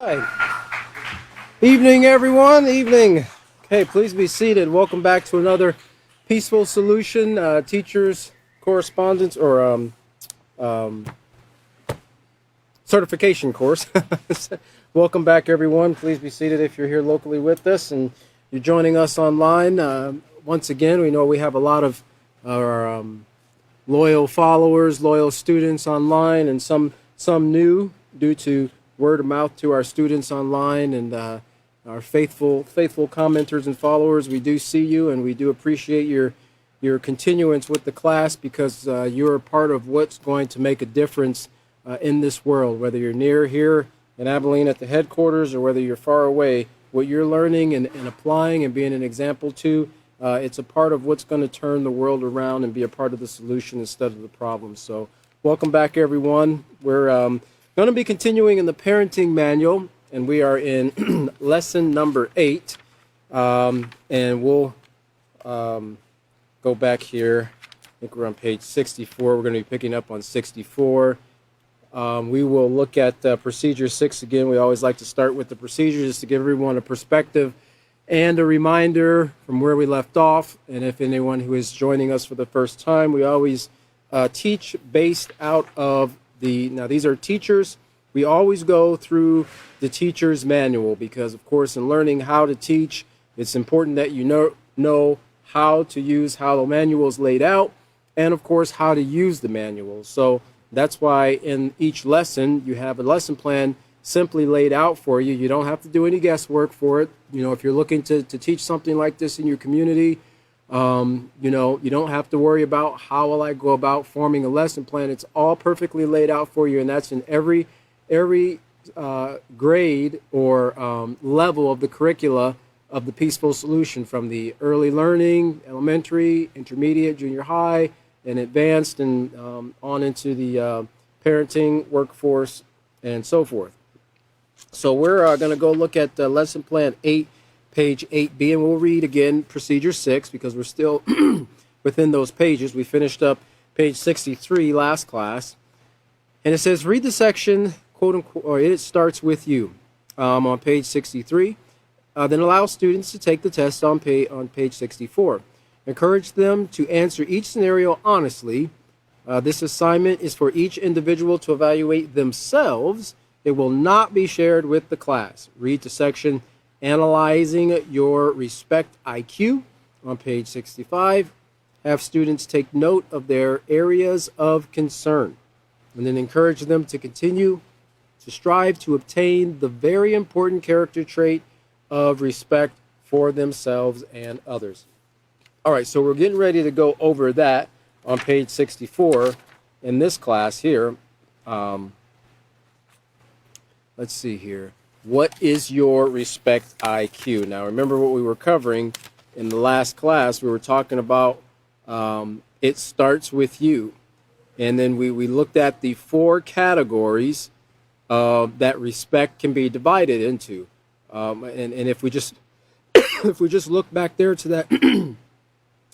Hi. Evening, everyone. Evening. Okay, please be seated. Welcome back to another Peaceful Solution Teachers Correspondence or certification course. Welcome back, everyone. Please be seated if you're here locally with us and you're joining us online. Once again, we know we have a lot of our loyal followers, loyal students online, and some new due to word of mouth to our students online and our faithful commenters and followers. We do see you, and we do appreciate your continuance with the class because you're a part of what's going to make a difference in this world. Whether you're near here in Abilene at the headquarters or whether you're far away, what you're learning and applying and being an example to, it's a part of what's going to turn the world around and be a part of the solution instead of the problem. So welcome back, everyone. We're going to be continuing in the parenting manual, and we are in lesson number 8. And we'll go back here. I think we're on page 64. We're going to be picking up on 64. We will look at procedure 6 again. We always like to start with the procedure just to give everyone a perspective and a reminder from where we left off. And if anyone who is joining us for the first time, we always teach based out of now these are teachers. We always go through the teacher's manual because, of course, in learning how to teach, it's important that you know how to use how the manual is laid out and, of course, how to use the manual. So that's why in each lesson you have a lesson plan simply laid out for you. You don't have to do any guesswork for it. You know, if you're looking to teach something like this in your community, you don't have to worry about how will I go about forming a lesson plan. It's all perfectly laid out for you, and that's in every grade or level of the curricula of the Peaceful Solution, from the early learning, elementary, intermediate, junior high, and advanced, and on into the parenting, workforce, and so forth. So we're going to go look at lesson plan 8, page 8B, and we'll read again procedure 6 because we're still within those pages. We finished up page 63 last class. And it says, read the section, quote unquote, or it starts with you on page 63. Then allow students to take the test on page 64. Encourage them to answer each scenario honestly. This assignment is for each individual to evaluate themselves. It will not be shared with the class. Read the section Analyzing Your Respect IQ on page 65. Have students take note of their areas of concern, and then encourage them to continue to strive to obtain the very important character trait of respect for themselves and others. All right, so we're getting ready to go over that on page 64 in this class here. Let's see here. What is your respect IQ? Now, remember what we were covering in the last class. We were talking about it starts with you. And then we looked at the 4 categories that respect can be divided into. And if we just if we just look back there to that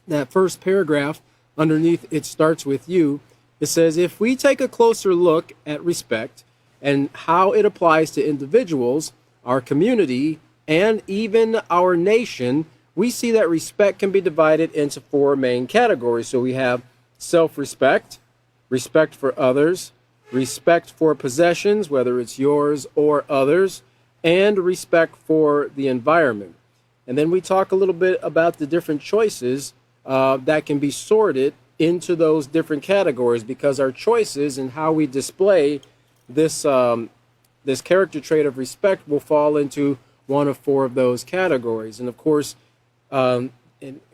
that first paragraph underneath it starts with you, it says, if we take a closer look at respect and how it applies to individuals, our community, and even our nation, we see that respect can be divided into 4 main categories. So we have self-respect, respect for others, respect for possessions, whether it's yours or others, and respect for the environment. And then we talk a little bit about the different choices that can be sorted into those different categories, because our choices and how we display this this character trait of respect will fall into one of 4 of those categories. And of course, and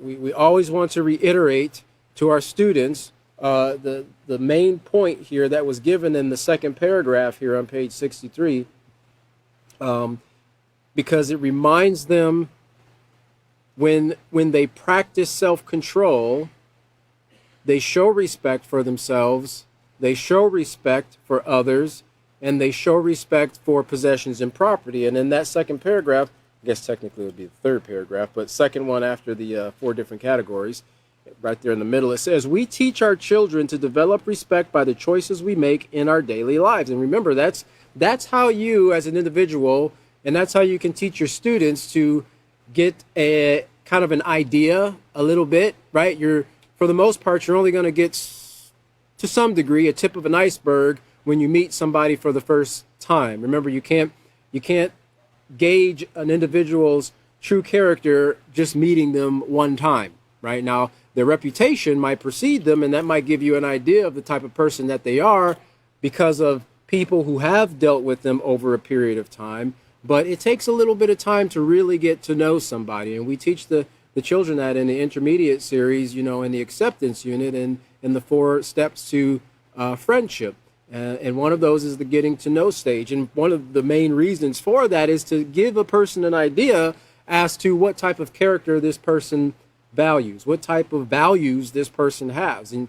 we always want to reiterate to our students the main point here that was given in the second paragraph here on page 63, because it reminds them when they practice self-control, they show respect for themselves, they show respect for others, and they show respect for possessions and property. And in that second paragraph, I guess technically it would be the third paragraph, but second one after the 4 different categories, right there in the middle, it says, we teach our children to develop respect by the choices we make in our daily lives. And remember, that's That's how you, as an individual, and that's how you can teach your students to get a kind of an idea a little bit, right? For the most part, you're only going to get, to some degree, a tip of an iceberg when you meet somebody for the first time. Remember, you can't gauge an individual's true character just meeting them one time, right? Now, their reputation might precede them, and that might give you an idea of the type of person that they are because of people who have dealt with them over a period of time. But it takes a little bit of time to really get to know somebody, and we teach the children that in the intermediate series, in the acceptance unit and in the 4 steps to friendship. And one of those is the getting to know stage. And one of the main reasons for that is to give a person an idea as to what type of character this person values, what type of values this person has. And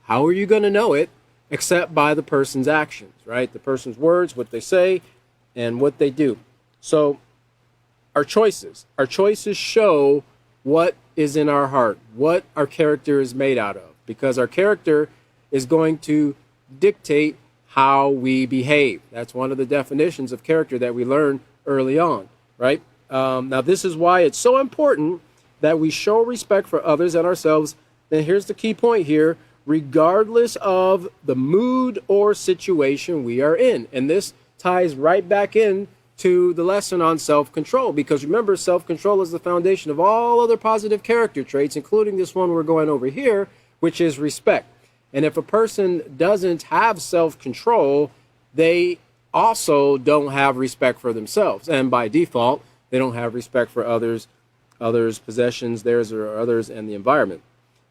how are you going to know it except by the person's actions, right? The person's words, what they say, and what they do. So our choices show what is in our heart, what our character is made out of, because our character is going to dictate how we behave. That's one of the definitions of character that we learn early on, right? Now, this is why it's so important that we show respect for others and ourselves. And here's the key point here: regardless of the mood or situation we are in. And this ties right back in to the lesson on self-control, because remember, self-control is the foundation of all other positive character traits, including this one we're going over here, which is respect. And if a person doesn't have self-control, they also don't have respect for themselves. And by default, they don't have respect for others, possessions, theirs or others, and the environment.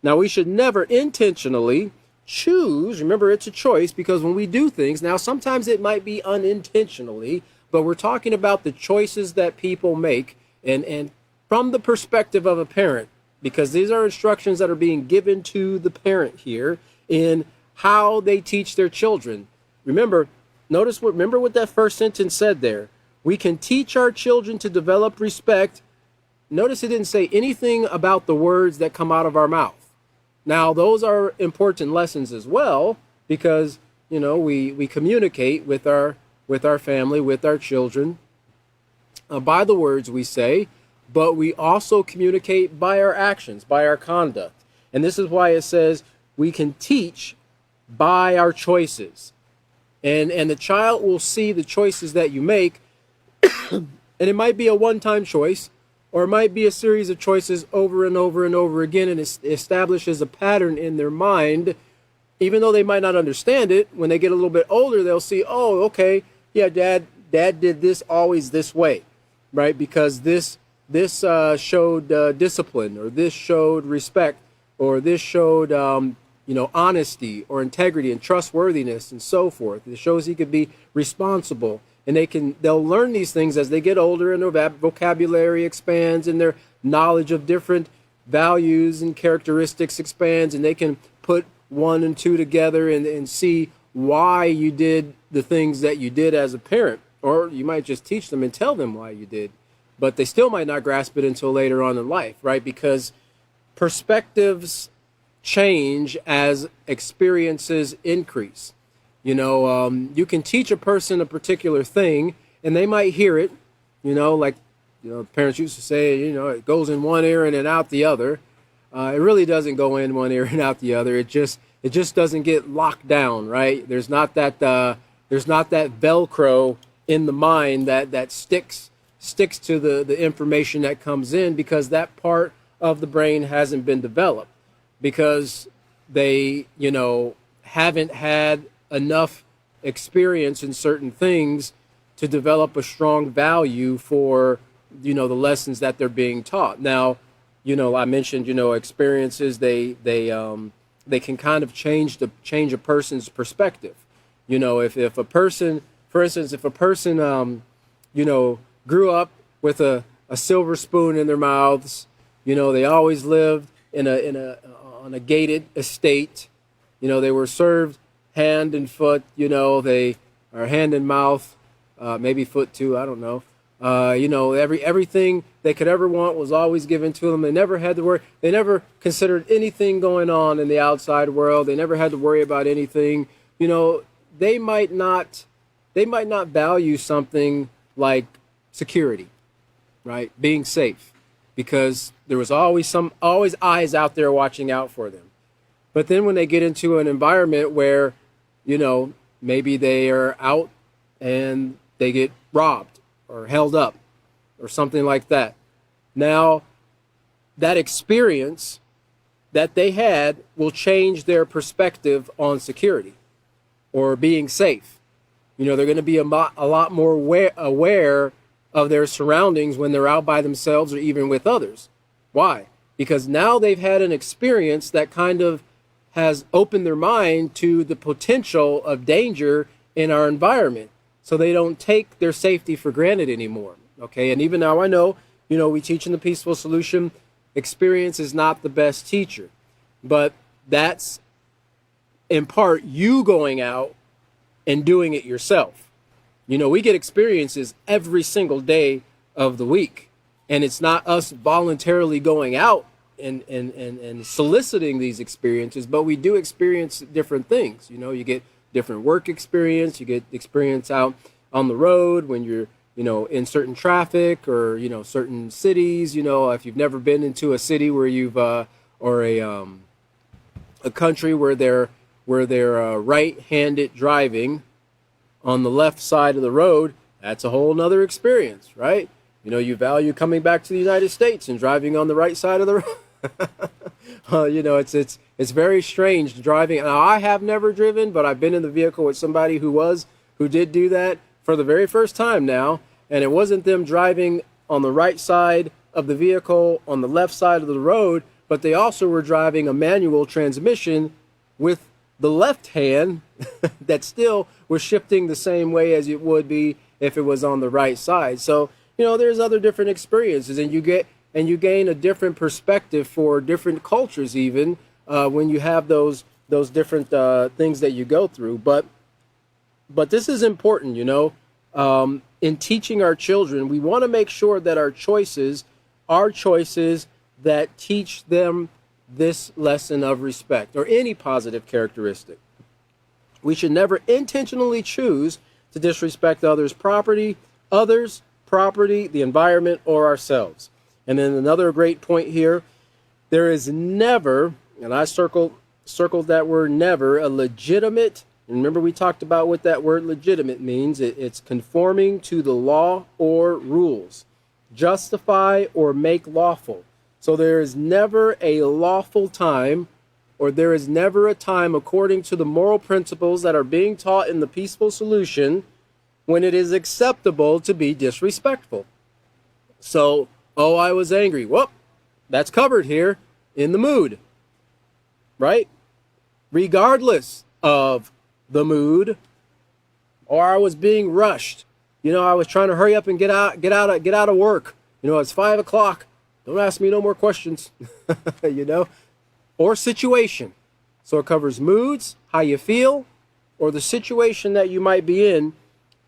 Now, we should never intentionally choose. Remember, it's a choice, because when we do things, now sometimes it might be unintentionally, but we're talking about the choices that people make, and from the perspective of a parent, because these are instructions that are being given to the parent here in how they teach their children. Remember what that first sentence said there. We can teach our children to develop respect. Notice it didn't say anything about the words that come out of our mouth. Now, those are important lessons as well, because, we communicate with our family, with our children, by the words we say, but we also communicate by our actions, by our conduct. And this is why it says we can teach by our choices. And the child will see the choices that you make, and it might be a one-time choice, or it might be a series of choices over and over and over again, and it establishes a pattern in their mind. Even though they might not understand it, when they get a little bit older, they'll see, oh, okay, yeah, Dad did this always this way, right? Because this showed discipline, or this showed respect, or this showed honesty or integrity and trustworthiness and so forth. It shows he could be responsible, and they'll learn these things as they get older, and their vocabulary expands, and their knowledge of different values and characteristics expands, and they can put 1 and 2 together and see why you did the things that you did as a parent. Or you might just teach them and tell them why you did, but they still might not grasp it until later on in life, right? Because perspectives change as experiences increase. You can teach a person a particular thing, and they might hear it, parents used to say, it goes in one ear and then out the other. It really doesn't go in one ear and out the other. It just doesn't get locked down, right? There's not that Velcro in the mind that sticks to the information that comes in, because that part of the brain hasn't been developed, because they, haven't had enough experience in certain things to develop a strong value for, the lessons that they're being taught. Now, I mentioned, experiences, they can kind of change a person's perspective. If a person, for instance, grew up with a silver spoon in their mouths, they always lived on a gated estate, they were served hand and foot, they are hand and mouth, maybe foot too, I don't know. Everything they could ever want was always given to them. They never had to worry. They never considered anything going on in the outside world. They never had to worry about anything. They might not they might not value something like security, right? Being safe, because there was always eyes out there watching out for them. But then when they get into an environment where, maybe they are out and they get robbed or held up or something like that. Now, that experience that they had will change their perspective on security or being safe. They're going to be a lot more aware of their surroundings when they're out by themselves or even with others. Why? Because now they've had an experience that kind of has opened their mind to the potential of danger in our environment. So they don't take their safety for granted anymore. Okay, and even now I know, we teach in the Peaceful Solution, experience is not the best teacher. But that's in part you going out and doing it yourself. We get experiences every single day of the week. And it's not us voluntarily going out and soliciting these experiences, but we do experience different things. You get different work experience, you get experience out on the road when you're, in certain traffic or, certain cities. If you've never been into a city where you've, or a country where they're right-handed driving on the left side of the road, that's a whole nother experience, right? You value coming back to the United States and driving on the right side of the road. It's very strange driving. Now, I have never driven, but I've been in the vehicle with somebody who did do that for the very first time now, and it wasn't them driving on the right side of the vehicle on the left side of the road, but they also were driving a manual transmission with the left hand that still was shifting the same way as it would be if it was on the right side. So, there's other different experiences, and you gain a different perspective for different cultures even when you have those different things that you go through. But this is important, in teaching our children. We want to make sure that our choices are choices that teach them this lesson of respect or any positive characteristic. We should never intentionally choose to disrespect others' property, the environment, or ourselves. And then another great point here, there is never, and I circled that word never, a legitimate, remember we talked about what that word legitimate means. It's conforming to the law or rules, justify or make lawful. So there is never a lawful time, or there is never a time according to the moral principles that are being taught in the Peaceful Solution when it is acceptable to be disrespectful. So, I was angry. Well, that's covered here in the mood, right? Regardless of the mood, or I was being rushed. I was trying to hurry up and get out of work. It's 5 o'clock. Don't ask me no more questions, or situation. So it covers moods, how you feel, or the situation that you might be in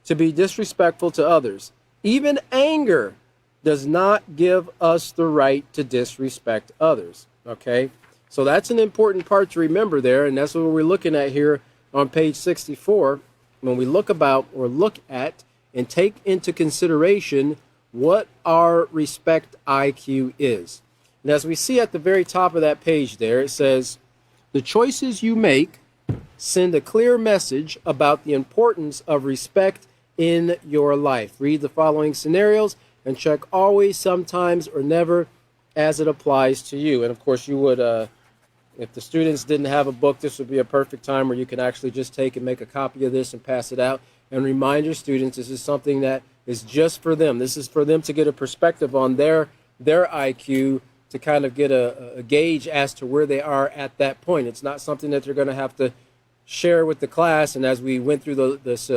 to be disrespectful to others. Even anger does not give us the right to disrespect others, okay? So that's an important part to remember there, and that's what we're looking at here on page 64 when we look at and take into consideration what our respect IQ is. And as we see at the very top of that page there, it says, the choices you make send a clear message about the importance of respect in your life. Read the following scenarios and check always, sometimes, or never as it applies to you. And of course you would, if the students didn't have a book, this would be a perfect time where you can actually just take and make a copy of this and pass it out. And remind your students this is something that is just for them. This is for them to get a perspective on their IQ, to kind of get a gauge as to where they are at that point. It's not something that they're going to have to share with the class. And as we went through this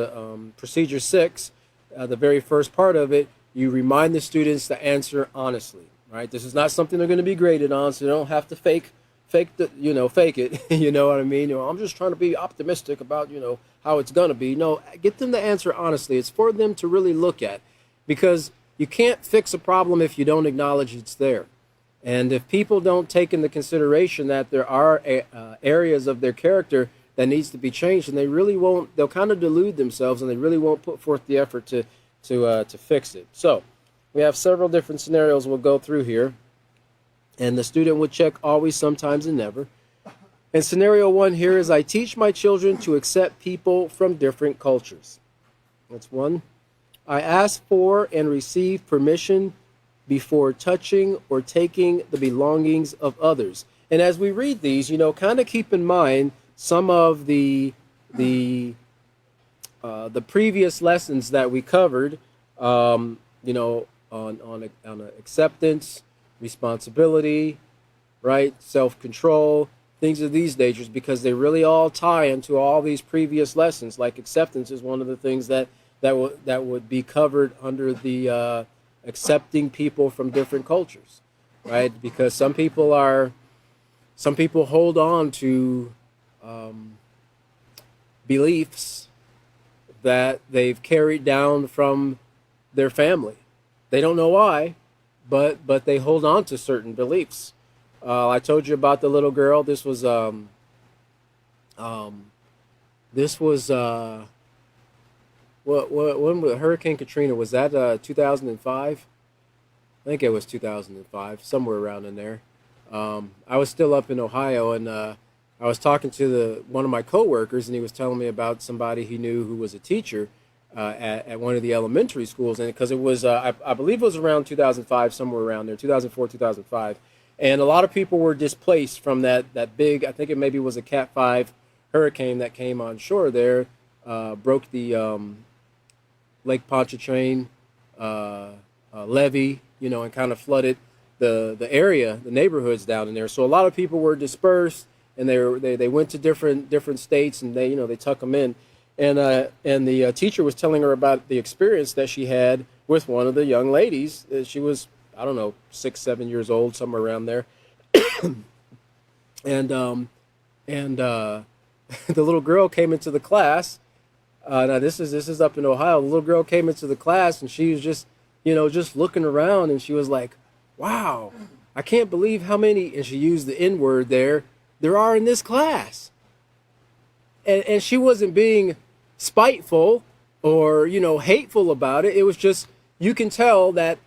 procedure 6, the very first part of it, you remind the students to answer honestly, right? This is not something they're going to be graded on, so they don't have to fake it. You know what I mean? I'm just trying to be optimistic about, how it's going to be. No, get them to answer honestly. It's for them to really look at, because you can't fix a problem if you don't acknowledge it's there. And if people don't take into consideration that there are areas of their character that needs to be changed, and they'll kind of delude themselves, and they really won't put forth the effort to fix it. So we have several different scenarios we'll go through here, and the student would check always, sometimes, and never. And scenario 1 here is, I teach my children to accept people from different cultures. That's 1. I ask for and receive permission before touching or taking the belongings of others. And as we read these, kind of keep in mind some of the previous lessons that we covered, on acceptance, responsibility, right, self-control, things of these natures, because they really all tie into all these previous lessons. Like acceptance is one of the things that would be covered under the accepting people from different cultures, right? Because some people hold on to beliefs that they've carried down from their family. They don't know why, but they hold on to certain beliefs. I told you about the little girl. This was when Hurricane Katrina, was that 2005? I think it was 2005, somewhere around in there. I was still up in Ohio, and I was talking to one of my coworkers, and he was telling me about somebody he knew who was a teacher at one of the elementary schools, and because it was, I believe it was around 2005, somewhere around there, 2004, 2005, and a lot of people were displaced from that big, I think it maybe was a Cat 5 hurricane that came on shore there, broke the Lake Pontchartrain levee, and kind of flooded the area, the neighborhoods down in there. So a lot of people were dispersed, and they went to different states, and they tuck them in. And the teacher was telling her about the experience that she had with one of the young ladies. She was, I don't know, 6, 7 years old, somewhere around there. and the little girl came into the class. Now this is up in Ohio. The little girl came into the class, and she was just looking around, and she was like, "Wow, I can't believe how many," and she used the N word there are in this class. And she wasn't being spiteful or, hateful about it. It was just, you can tell that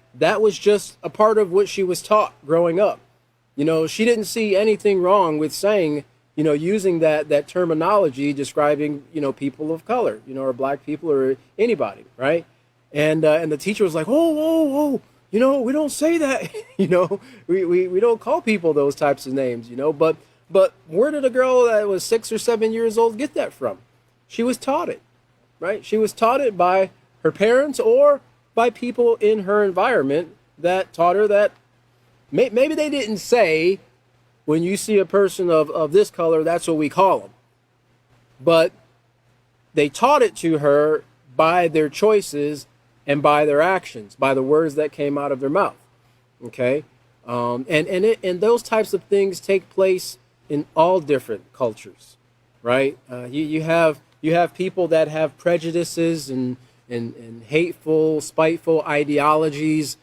was just a part of what she was taught growing up. She didn't see anything wrong with saying, using that terminology describing, people of color, or black people or anybody, right? And the teacher was like, whoa, we don't say that, we don't call people those types of names, but where did a girl that was 6 or 7 years old get that from? She was taught it, right? She was taught it by her parents or by people in her environment that taught her that maybe they didn't say, when you see a person of this color, that's what we call them. But they taught it to her by their choices and by their actions, by the words that came out of their mouth, okay? And those types of things take place in all different cultures, right? You have people that have prejudices and hateful, spiteful ideologies,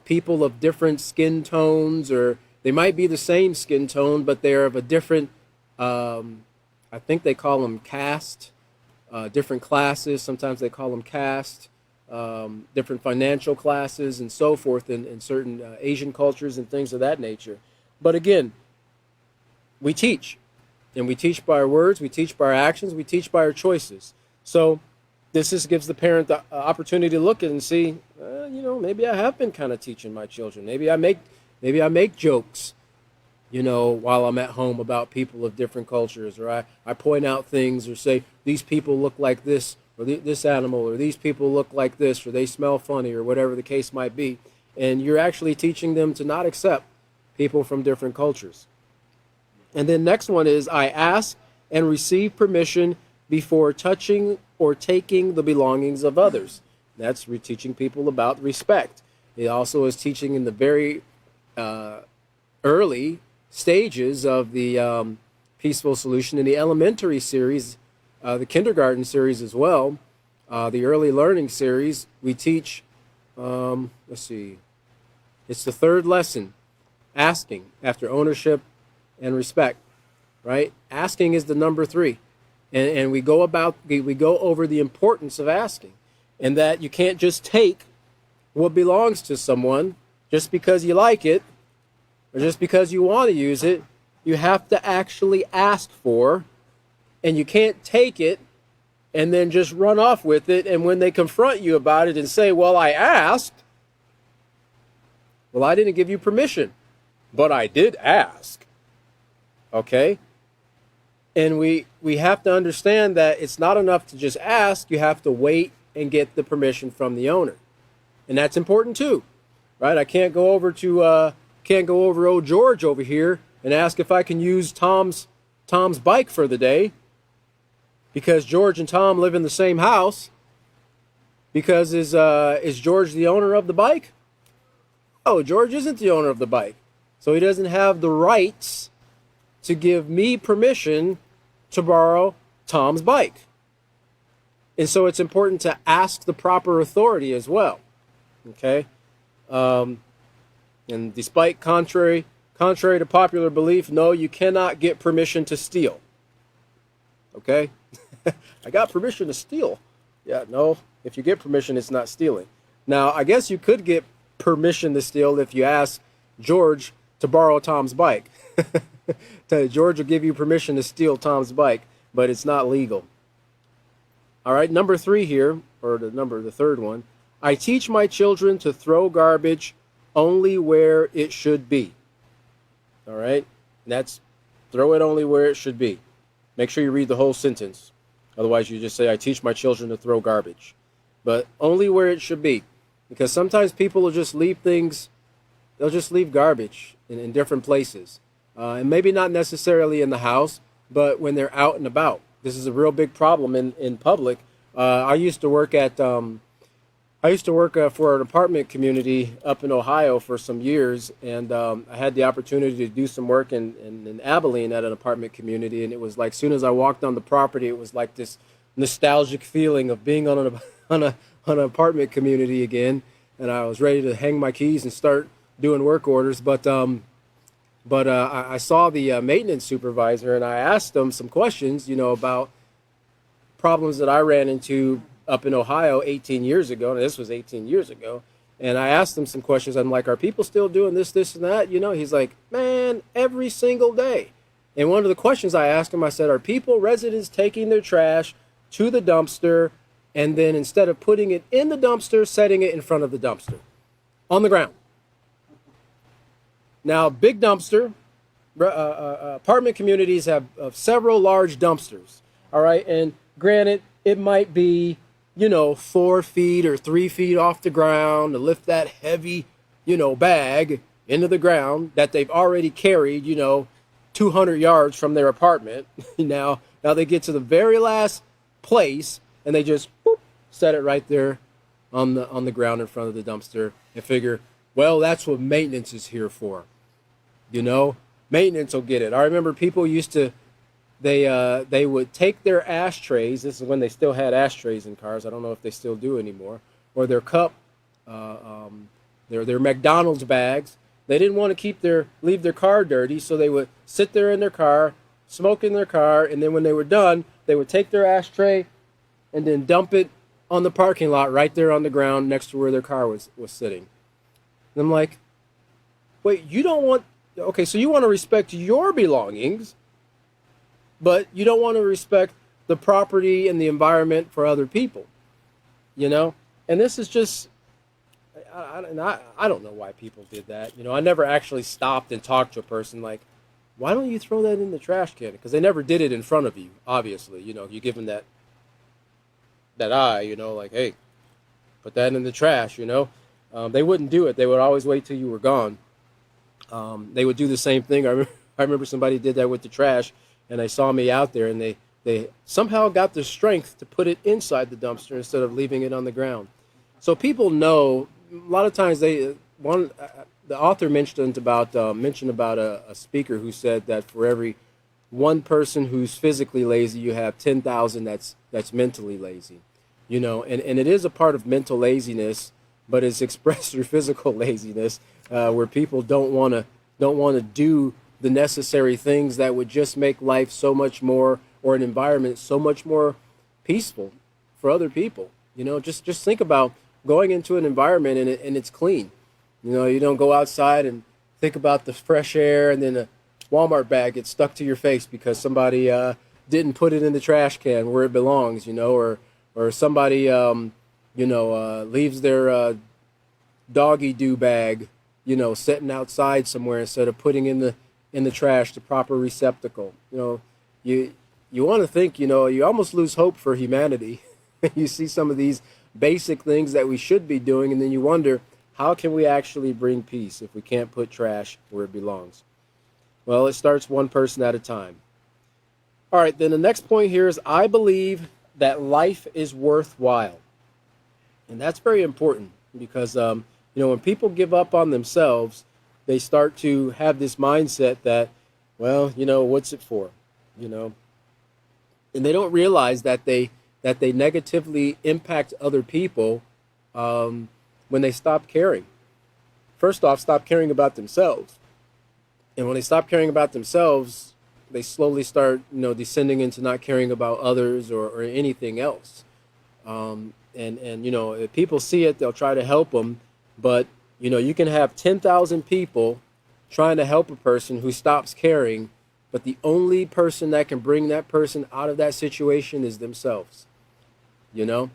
people of different skin tones, or they might be the same skin tone, but they're of a different, I think they call them caste, different classes. Sometimes they call them caste, different financial classes and so forth in certain Asian cultures and things of that nature. But again, we teach, and we teach by our words, we teach by our actions, we teach by our choices. So this just gives the parent the opportunity to look at and see, maybe I have been kind of teaching my children. Maybe I make jokes, while I'm at home about people of different cultures, or I point out things or say, these people look like this, or this animal, or these people look like this, or they smell funny, or whatever the case might be. And you're actually teaching them to not accept people from different cultures. And then next one is, I ask and receive permission before touching or taking the belongings of others. That's teaching people about respect. It also is teaching in the very early stages of the Peaceful Solution in the elementary series, the kindergarten series as well, the early learning series. We teach, let's see, it's the third lesson, asking after ownership and respect, right? Asking is the number 3. And we go over the importance of asking, and that you can't just take what belongs to someone just because you like it or just because you want to use it. You have to actually ask for, and you can't take it and then just run off with it. And when they confront you about it and say, well, I asked, well, I didn't give you permission, but I did ask. Okay? And we have to understand that it's not enough to just ask. You have to wait and get the permission from the owner. And that's important too, right? I can't go over old George over here and ask if I can use Tom's bike for the day, because George and Tom live in the same house. Because is George the owner of the bike? Oh, George isn't the owner of the bike. So he doesn't have the rights to give me permission to borrow Tom's bike. And so it's important to ask the proper authority as well. Okay? And despite contrary to popular belief, no, you cannot get permission to steal. Okay? I got permission to steal. Yeah, no, if you get permission, it's not stealing. Now, I guess you could get permission to steal if you ask George to borrow Tom's bike. George will give you permission to steal Tom's bike, but it's not legal. All right, number 3 here, or the third one. I teach my children to throw garbage only where it should be. All right, and that's throw it only where it should be. Make sure you read the whole sentence. Otherwise, you just say, I teach my children to throw garbage. But only where it should be. Because sometimes people will just leave things, they'll just leave garbage in different places. And maybe not necessarily in the house, but when they're out and about. This is a real big problem in public. I used to work for an apartment community up in Ohio for some years, and I had the opportunity to do some work in Abilene at an apartment community, and it was like, as soon as I walked on the property, it was like this nostalgic feeling of being on an apartment community again, and I was ready to hang my keys and start doing work orders. But I saw the maintenance supervisor, and I asked him some questions, about problems that I ran into up in Ohio 18 years ago, and this was 18 years ago, and I asked him some questions. I'm like, are people still doing this, and that? He's like, man, every single day. And one of the questions I asked him, I said, are residents taking their trash to the dumpster, and then instead of putting it in the dumpster, setting it in front of the dumpster on the ground? Now, big dumpster, apartment communities have several large dumpsters, all right? And granted, it might be, 4 feet or 3 feet off the ground to lift that heavy, bag into the ground that they've already carried, 200 yards from their apartment. Now they get to the very last place and they just set it right there on the ground in front of the dumpster and figure, well, that's what maintenance is here for. Maintenance will get it. I remember people used to, they would take their ashtrays. This is when they still had ashtrays in cars. I don't know if they still do anymore. Or their cup, their McDonald's bags. They didn't want to leave their car dirty, so they would sit there in their car, smoke in their car, and then when they were done, they would take their ashtray and then dump it on the parking lot right there on the ground next to where their car was sitting. And I'm like, wait, so you want to respect your belongings, but you don't want to respect the property and the environment for other people, And this is just, I don't know why people did that. I never actually stopped and talked to a person like, why don't you throw that in the trash can? Because they never did it in front of you, obviously. You give them that eye, like, hey, put that in the trash, They wouldn't do it. They would always wait till you were gone. They would do the same thing. I remember somebody did that with the trash, and they saw me out there, and they somehow got the strength to put it inside the dumpster instead of leaving it on the ground. So people know. A lot of times, the author mentioned about a speaker who said that for every one person who's physically lazy, you have 10,000 that's mentally lazy. And it is a part of mental laziness, but it's expressed through physical laziness, where people don't want to do the necessary things that would just make life so much more, or an environment so much more peaceful for other people. You know, just think about going into an environment and it's clean. You know, you don't go outside and think about the fresh air and then a Walmart bag gets stuck to your face because somebody didn't put it in the trash can where it belongs, you know, or somebody, leaves their doggy do bag, you know, sitting outside somewhere instead of putting in the trash, the proper receptacle. You know, you want to think, you know, you almost lose hope for humanity. You see some of these basic things that we should be doing, and then you wonder, how can we actually bring peace if we can't put trash where it belongs? Well, it starts one person at a time. All right, then the next point here is, I believe that life is worthwhile. And that's very important because, when people give up on themselves, they start to have this mindset that, well, you know, what's it for? You know, and they don't realize that they negatively impact other people when they stop caring. First off, stop caring about themselves. And when they stop caring about themselves, they slowly start, you know, descending into not caring about others or anything else. And you know, if people see it, they'll try to help them. But, you know, you can have 10,000 people trying to help a person who stops caring, but the only person that can bring that person out of that situation is themselves. You know,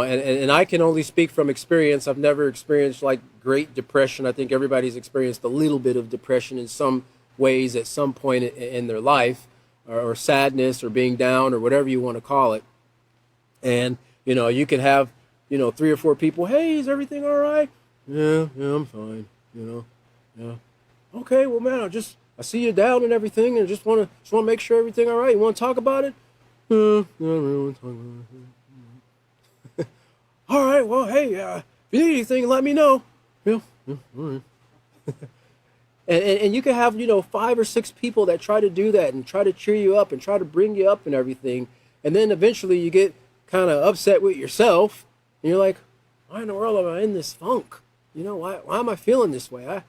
and I can only speak from experience. I've never experienced like great depression. I think everybody's experienced a little bit of depression in some ways at some point in their life, or sadness, or being down, or whatever you want to call it. And, you know, you can have, you know, 3 or 4 people, hey, is everything all right? Yeah, I'm fine, you know, yeah. Okay, well, man, I see you down and everything, and just want to make sure everything all right. You want to talk about it? Yeah, I really want to talk about it. All right, well, hey, if you need anything, let me know. Yeah, all right. And you can have, you know, 5 or 6 people that try to do that and try to cheer you up and try to bring you up and everything. And then eventually you get kind of upset with yourself. And you're like, why in the world am I in this funk? You know, why am I feeling this way?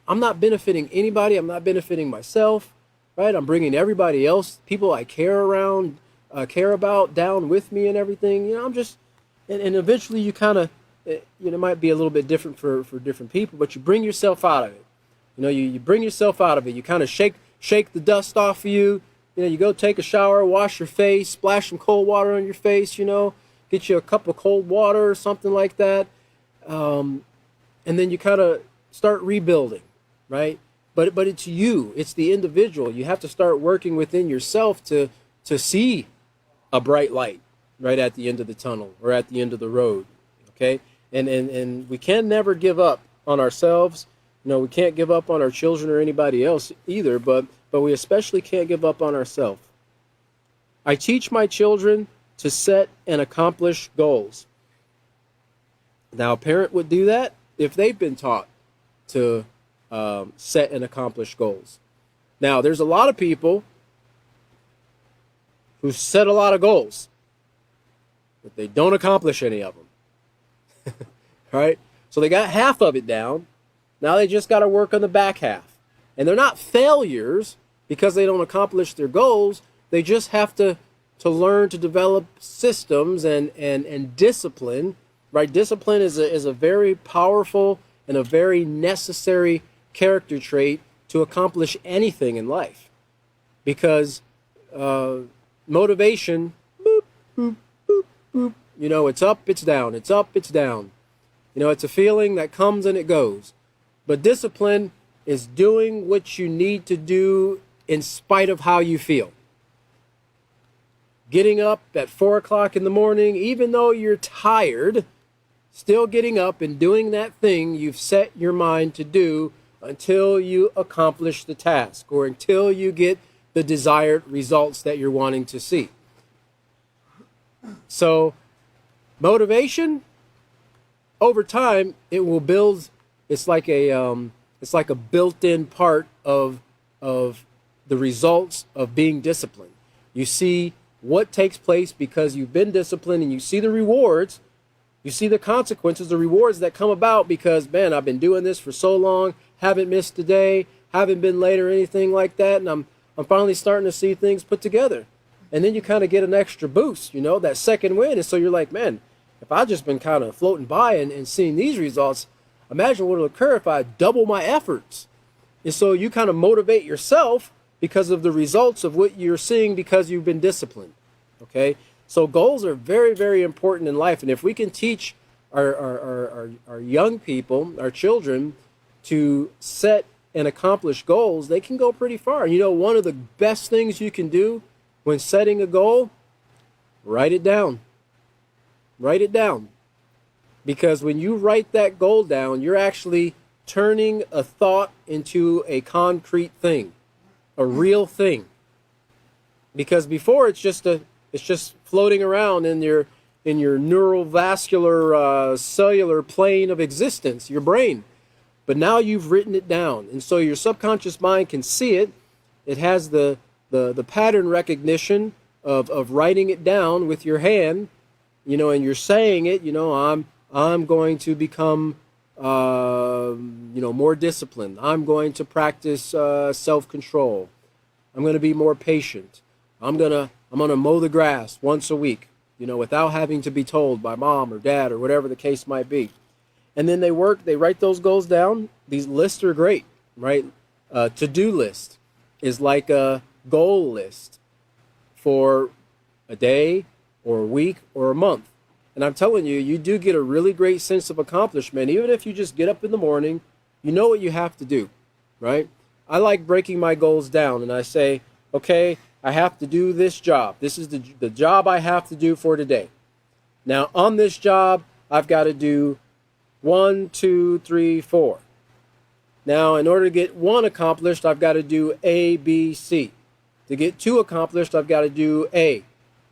I'm not benefiting anybody. I'm not benefiting myself, right? I'm bringing everybody else, people I care about down with me and everything. You know, I'm just, and eventually you kind of, you know, it might be a little bit different for different people, but you bring yourself out of it. You know, you bring yourself out of it. You kind of shake the dust off of you. You know, you go take a shower, wash your face, splash some cold water on your face, you know, get you a cup of cold water or something like that. And then you kind of start rebuilding, right? But it's you. It's the individual. You have to start working within yourself to see a bright light right at the end of the tunnel or at the end of the road, okay? And we can never give up on ourselves. You know, we can't give up on our children or anybody else either, but we especially can't give up on ourselves. I teach my children to set and accomplish goals. Now, a parent would do that if they've been taught to set and accomplish goals. Now, there's a lot of people who set a lot of goals, but they don't accomplish any of them. Right? So they got half of it down. Now they just got to work on the back half. And they're not failures because they don't accomplish their goals. They just have to learn to develop systems and discipline. Right? Discipline is a very powerful and a very necessary character trait to accomplish anything in life. Because motivation, boop, boop, boop, boop, you know, it's up, it's down, it's up, it's down. You know, it's a feeling that comes and it goes. But discipline is doing what you need to do in spite of how you feel. Getting up at 4 o'clock in the morning, even though you're tired, still getting up and doing that thing you've set your mind to do until you accomplish the task or until you get the desired results that you're wanting to see. So, motivation, over time, it will build. It's like a built-in part of the results of being disciplined. You see what takes place because you've been disciplined, and you see the rewards, you see the consequences, the rewards that come about because, man, I've been doing this for so long, haven't missed a day, haven't been late or anything like that, and I'm finally starting to see things put together. And then you kind of get an extra boost, you know, that second win. And so you're like, man, if I've just been kind of floating by and seeing these results, imagine what will occur if I double my efforts. And so you kind of motivate yourself because of the results of what you're seeing because you've been disciplined. Okay? So goals are very, very important in life. And if we can teach our young people, our children, to set and accomplish goals, they can go pretty far. You know, one of the best things you can do when setting a goal, write it down. Write it down. Because when you write that goal down, you're actually turning a thought into a concrete thing, a real thing. Because before it's just floating around in your neurovascular cellular plane of existence, your brain. But now you've written it down, and so your subconscious mind can see it. It has the pattern recognition of writing it down with your hand, you know, and you're saying it. You know, I'm going to become more disciplined. I'm going to practice self-control. I'm going to be more patient. I'm gonna mow the grass once a week, you know, without having to be told by mom or dad or whatever the case might be. And then they write those goals down. These lists are great, right? To-do list is like a goal list for a day or a week or a month. And I'm telling you, you do get a really great sense of accomplishment. Even if you just get up in the morning, you know what you have to do, right? I like breaking my goals down, and I say, okay, I have to do this job. This is the job I have to do for today. Now, on this job, I've got to do 1, 2, 3, 4. Now, in order to get 1 accomplished, I've got to do A, B, C. To get 2 accomplished, I've got to do A.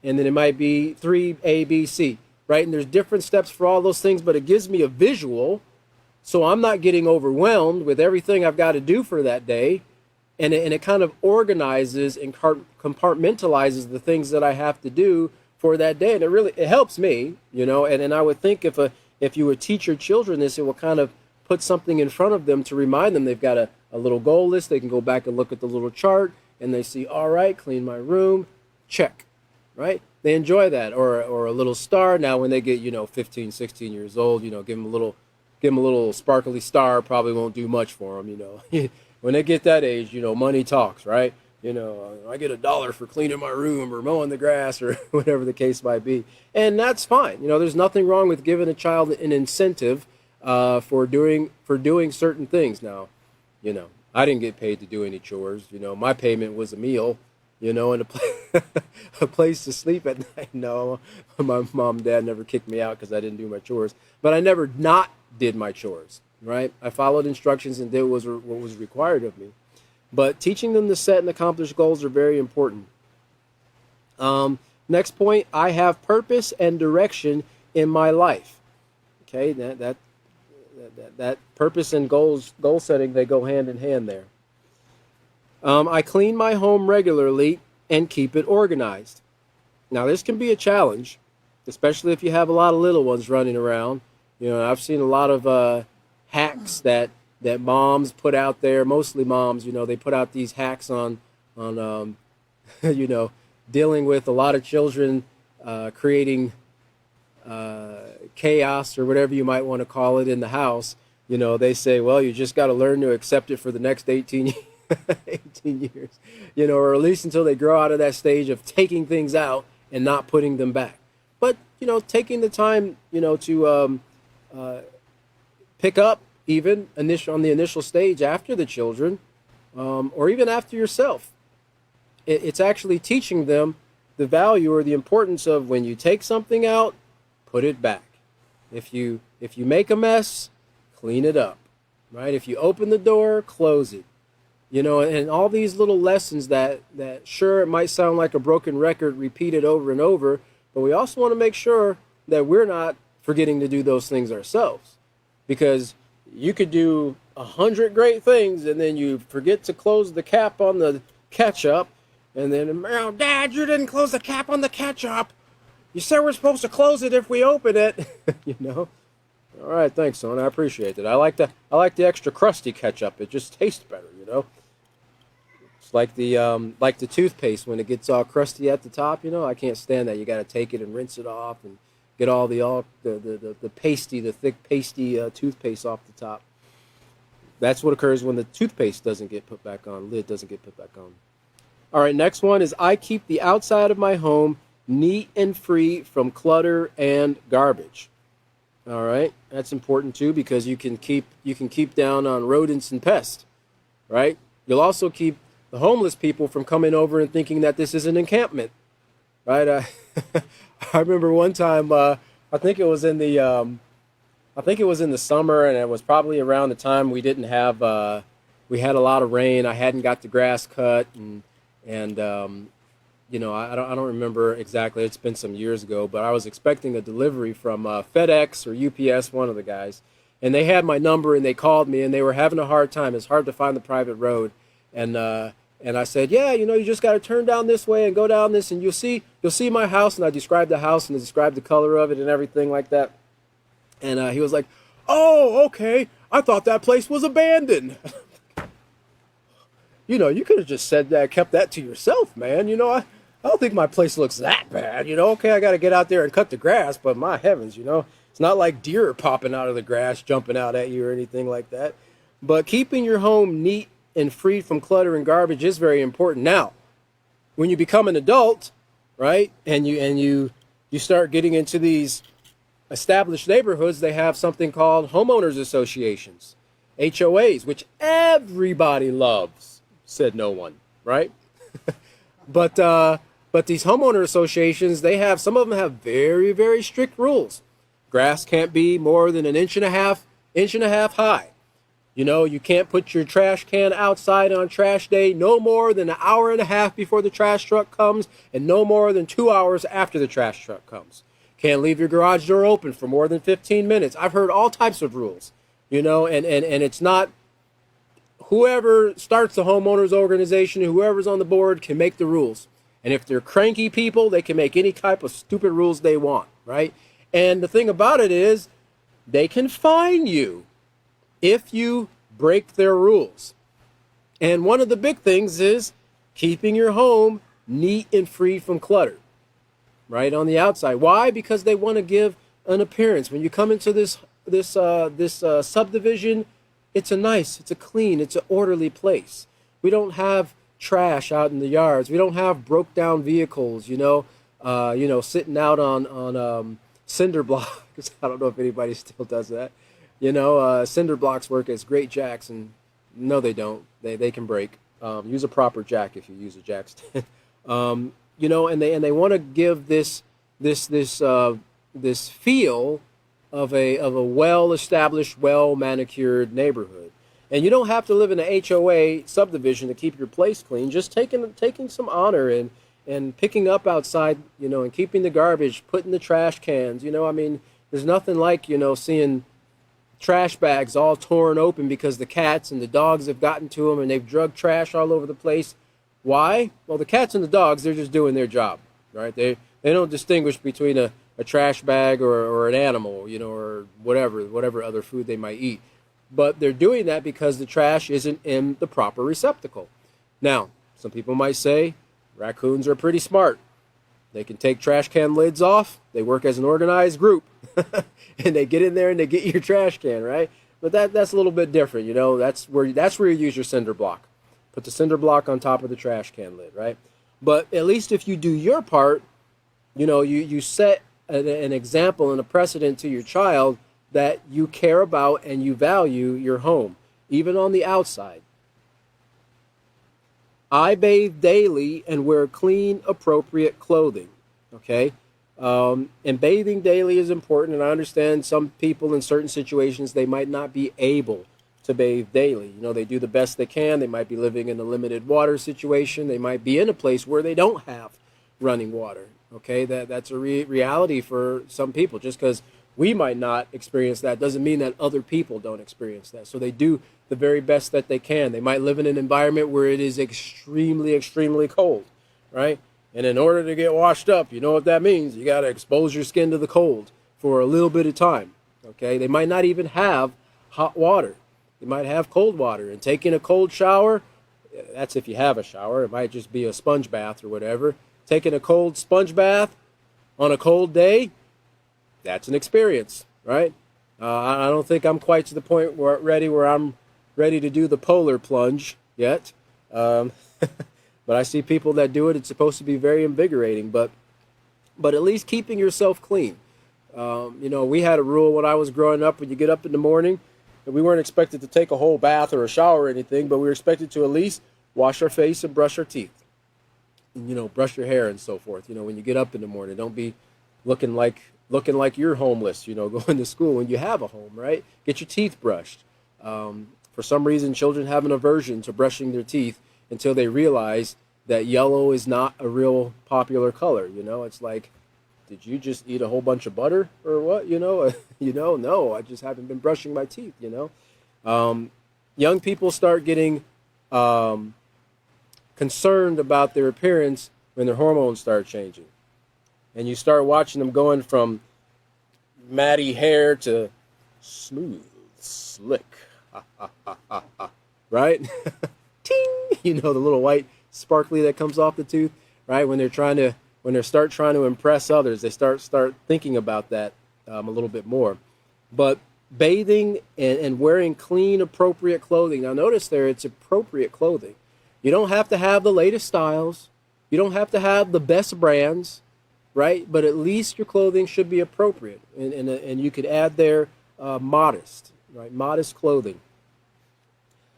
And then it might be 3, A, B, C, right? And there's different steps for all those things, but it gives me a visual, so I'm not getting overwhelmed with everything I've got to do for that day. And it kind of organizes and compartmentalizes the things that I have to do for that day. And it helps me, you know, and I would think if you would teach your children this, it will kind of put something in front of them to remind them they've got a little goal list. They can go back and look at the little chart, and they see, all right, clean my room, check, right? They enjoy that. Or a little star. Now, when they get, 15, 16 years old, give them a little sparkly star. Probably won't do much for them, When they get that age, money talks, right? I get $1 for cleaning my room or mowing the grass or whatever the case might be. And that's fine. There's nothing wrong with giving a child an incentive for doing certain things. Now, I didn't get paid to do any chores. My payment was a meal, and a place to sleep at night. No, my mom and dad never kicked me out because I didn't do my chores. But I never not did my chores, right? I followed instructions and did what was required of me. But teaching them to set and accomplish goals are very important. Next point, I have purpose and direction in my life. Okay, that purpose and goal setting, they go hand in hand there. I clean my home regularly and keep it organized. Now, this can be a challenge, especially if you have a lot of little ones running around. I've seen a lot of hacks that moms put out there, mostly moms, they put out these hacks on dealing with a lot of children, creating chaos or whatever you might want to call it in the house. They say, well, you just got to learn to accept it for the next 18 years, or at least until they grow out of that stage of taking things out and not putting them back. But, taking the time, to pick up even on the initial stage after the children, or even after yourself. It's actually teaching them the value or the importance of when you take something out, put it back. If you make a mess, clean it up, right? If you open the door, close it. And all these little lessons that sure, it might sound like a broken record repeated over and over, but we also want to make sure that we're not forgetting to do those things ourselves. Because you could do 100 great things and then you forget to close the cap on the ketchup, and then, oh, Dad, you didn't close the cap on the ketchup. You said we're supposed to close it if we open it. All right, thanks, son. I appreciate it. I like the extra crusty ketchup. It just tastes better. know. It's like the toothpaste when it gets all crusty at the top, you know. I can't stand that. You got to take it and rinse it off and get all the pasty, the thick pasty toothpaste off the top. That's what occurs when the toothpaste doesn't get put back on, lid doesn't get put back on. All right, next one is I keep the outside of my home neat and free from clutter and garbage. All right, that's important too because you can keep down on rodents and pests, right? You'll also keep the homeless people from coming over and thinking that this is an encampment, right? I remember one time, I think it was in the summer, and it was probably around the time we didn't have, we had a lot of rain. I hadn't got the grass cut, and you know, I don't remember exactly. It's been some years ago, but I was expecting a delivery from FedEx or UPS, one of the guys, and they had my number and they called me and they were having a hard time. It's hard to find the private road, and I said, yeah, you know, you just got to turn down this way and go down this, and you'll see my house. And I described the house and I described the color of it and everything like that. And he was like, oh, okay. I thought that place was abandoned. You know, you could have just said that, kept that to yourself, man. You know, I don't think my place looks that bad. You know, okay, I got to get out there and cut the grass, but my heavens, you know, it's not like deer are popping out of the grass, jumping out at you or anything like that. But keeping your home neat and free from clutter and garbage is very important. Now, when you become an adult, right, and you start getting into these established neighborhoods, they have something called homeowners associations, HOAs, which everybody loves, said no one, right? But these homeowner associations, some of them have very, very strict rules. Grass can't be more than an inch and a half high. You know, you can't put your trash can outside on trash day no more than an hour and a half before the trash truck comes and no more than 2 hours after the trash truck comes. Can't leave your garage door open for more than 15 minutes. I've heard all types of rules, you know, and it's not whoever starts the homeowners organization, whoever's on the board can make the rules. And if they're cranky people, they can make any type of stupid rules they want, right? And the thing about it is they can fine you if you break their rules. And one of the big things is keeping your home neat and free from clutter, right, on the outside. Why? Because they want to give an appearance. When you come into this subdivision, it's a clean, it's an orderly place. We don't have trash out in the yards. We don't have broke down vehicles, you know, sitting out on cinder blocks. I don't know if anybody still does that. You know, cinder blocks work as great jacks, and no, they don't. They can break. Use a proper jack if you use a jack stand. You know, and they want to give this feel of a well-established, well-manicured neighborhood. And you don't have to live in an HOA subdivision to keep your place clean. Just taking some honor and picking up outside, you know, and keeping the garbage, putting the trash cans. You know, I mean, there's nothing like, you know, seeing trash bags all torn open because the cats and the dogs have gotten to them and they've drugged trash all over the place. Why? Well, the cats and the dogs, they're just doing their job, right? They don't distinguish between a trash bag or an animal, you know, or whatever other food they might eat. But they're doing that because the trash isn't in the proper receptacle. Now, some people might say raccoons are pretty smart. They can take trash can lids off. They work as an organized group. And they get in there and they get your trash can, right? But that's a little bit different, you know. That's where you use your cinder block. Put the cinder block on top of the trash can lid, right? But at least if you do your part, you know, you set an example and a precedent to your child that you care about and you value your home, even on the outside. I bathe daily and wear clean, appropriate clothing, okay? And bathing daily is important, and I understand some people in certain situations, they might not be able to bathe daily. You know, they do the best they can. They might be living in a limited water situation. They might be in a place where they don't have running water, okay? That's a reality for some people. Just because we might not experience that doesn't mean that other people don't experience that. So they do the very best that they can. They might live in an environment where it is extremely, extremely cold, right? And in order to get washed up, you know what that means. You got to expose your skin to the cold for a little bit of time, okay? They might not even have hot water. You might have cold water, and taking a cold shower, that's if you have a shower. It might just be a sponge bath or whatever. Taking a cold sponge bath on a cold day, that's an experience, right? I don't think I'm quite to the point where I'm ready to do the polar plunge yet. But I see people that do it. It's supposed to be very invigorating, but at least keeping yourself clean. We had a rule when I was growing up: when you get up in the morning, we weren't expected to take a whole bath or a shower or anything, but we were expected to at least wash our face and brush our teeth. And, brush your hair and so forth. When you get up in the morning, don't be looking like you're homeless. Going to school when you have a home, right? Get your teeth brushed. For some reason, children have an aversion to brushing their teeth until they realize that yellow is not a real popular color. It's like, did you just eat a whole bunch of butter or what? No, I just haven't been brushing my teeth. Young people start getting concerned about their appearance when their hormones start changing. And you start watching them going from matty hair to smooth, slick. Right? Ting! The little white sparkly that comes off the tooth, right? When they start trying to impress others, they start thinking about that a little bit more. But bathing and wearing clean, appropriate clothing. Now notice there, it's appropriate clothing. You don't have to have the latest styles. You don't have to have the best brands, right? But at least your clothing should be appropriate. And you could add there modest, right? Modest clothing.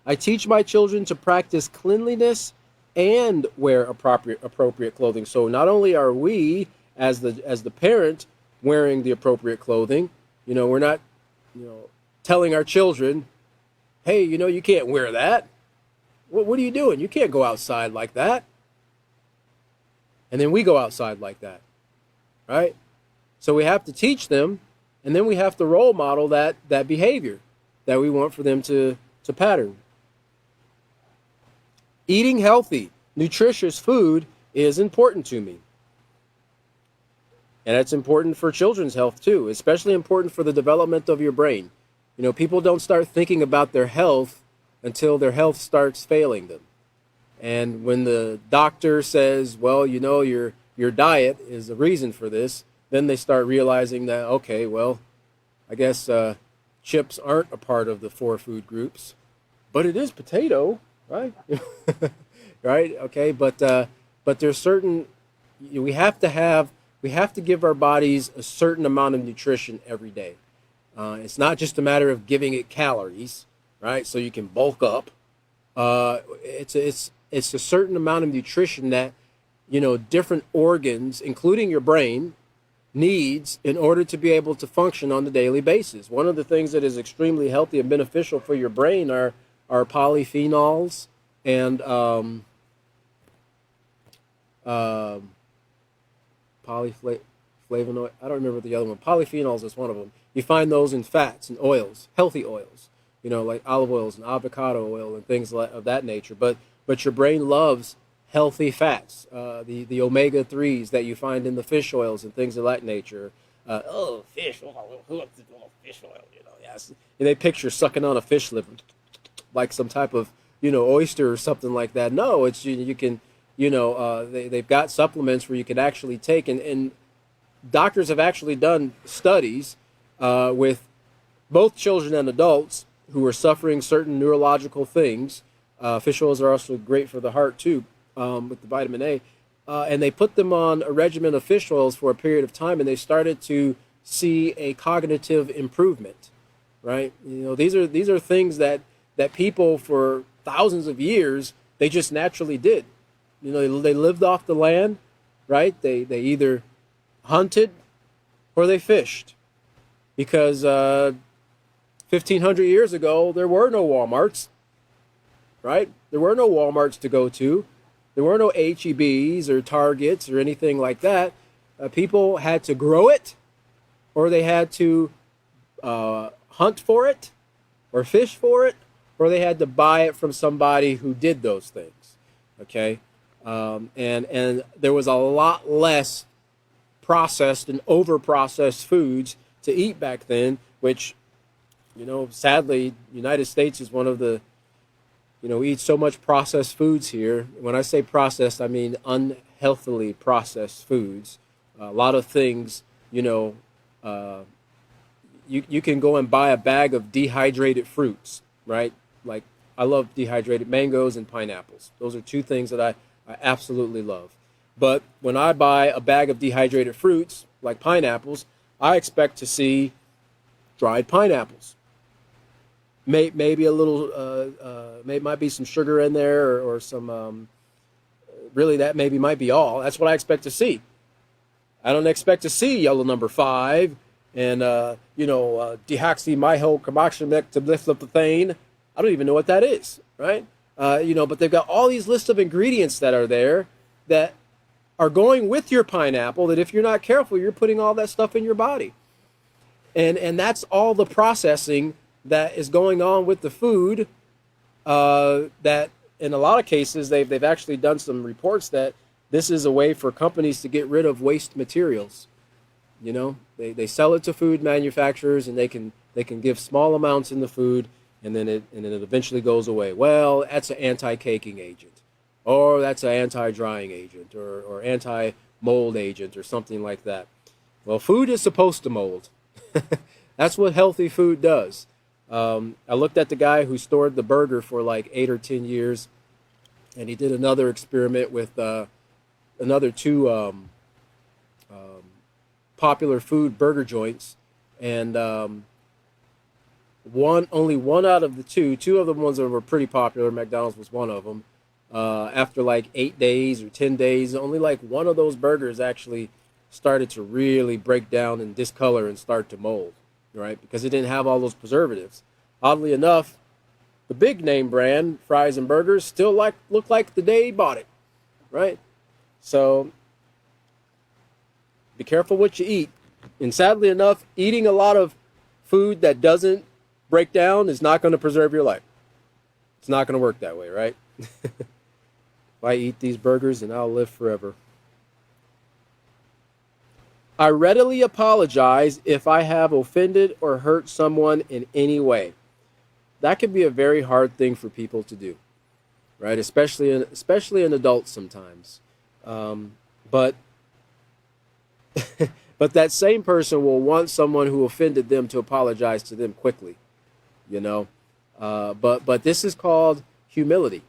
I teach my children to practice cleanliness and wear appropriate clothing. So not only are we, as the parent, wearing the appropriate clothing, we're not, telling our children, hey, you can't wear that. What are you doing? You can't go outside like that. And then we go outside like that, right? So we have to teach them, and then we have to role model that behavior that we want for them to pattern. Eating healthy, nutritious food is important to me. And it's important for children's health too, especially important for the development of your brain. People don't start thinking about their health until their health starts failing them. And when the doctor says, well, your diet is the reason for this, then they start realizing that, okay, well, I guess chips aren't a part of the 4 food groups, but it is potato, right? Right? Okay, but there's certain, we have to give our bodies a certain amount of nutrition every day. It's not just a matter of giving it calories, right? So you can bulk up. It's a certain amount of nutrition that, different organs, including your brain, needs in order to be able to function on a daily basis. One of the things that is extremely healthy and beneficial for your brain are polyphenols and polyflavonoid. I don't remember the other one. Polyphenols is one of them. You find those in fats and oils, healthy oils, like olive oils and avocado oil and things of that nature. But your brain loves healthy fats, the omega-3s that you find in the fish oils and things of that nature. Fish oil, who wants to do fish oil? Yes. And they picture sucking on a fish liver like some type of, oyster or something like that. No, it's you can, they've got supplements where you can actually take, and doctors have actually done studies with both children and adults who are suffering certain neurological things. Fish oils are also great for the heart too, with the vitamin A. And they put them on a regimen of fish oils for a period of time, and they started to see a cognitive improvement, right? These are things that people for thousands of years, they just naturally did. They lived off the land, right? They either hunted or they fished, because 1,500 years ago, there were no Walmarts, right? There were no Walmarts to go to. There were no H-E-Bs or Targets or anything like that. People had to grow it, or they had to hunt for it or fish for it, or they had to buy it from somebody who did those things, okay? And there was a lot less processed and over-processed foods to eat back then, which, Sadly, United States is one of the, we eat so much processed foods here. When I say processed, I mean unhealthily processed foods. A lot of things, uh, you can go and buy a bag of dehydrated fruits, right? Like, I love dehydrated mangoes and pineapples. Those are two things that I absolutely love. But when I buy a bag of dehydrated fruits, like pineapples, I expect to see dried pineapples. Maybe a little, might be some sugar in there, or some, really that maybe might be all. That's what I expect to see. I don't expect to see yellow number 5 and, deoxymetyl-carboxymethyl. I don't even know what that is, right? But they've got all these lists of ingredients that are there that are going with your pineapple, that if you're not careful, you're putting all that stuff in your body. And that's all the processing that is going on with the food, that in a lot of cases, they've actually done some reports that this is a way for companies to get rid of waste materials. They sell it to food manufacturers, and they can give small amounts in the food, and then it eventually goes away. Well, that's an anti-caking agent, or that's an anti-drying agent, or anti-mold agent, or something like that. Well, food is supposed to mold. That's what healthy food does. I looked at the guy who stored the burger for like 8 or 10 years, and he did another experiment with another two popular food burger joints, and only one out of the two of the ones that were pretty popular, McDonald's was one of them. After like 8 days or 10 days, only like one of those burgers actually started to really break down and discolor and start to mold, right? Because it didn't have all those preservatives. Oddly enough, the big name brand fries and burgers still look like the day he bought it, right? So be careful what you eat. And sadly enough, eating a lot of food that doesn't break down is not going to preserve your life. It's not going to work that way, right? If I eat these burgers, and I'll live forever. I readily apologize if I have offended or hurt someone in any way. That can be a very hard thing for people to do, right? Especially in adults sometimes. But but that same person will want someone who offended them to apologize to them quickly, But this is called humility,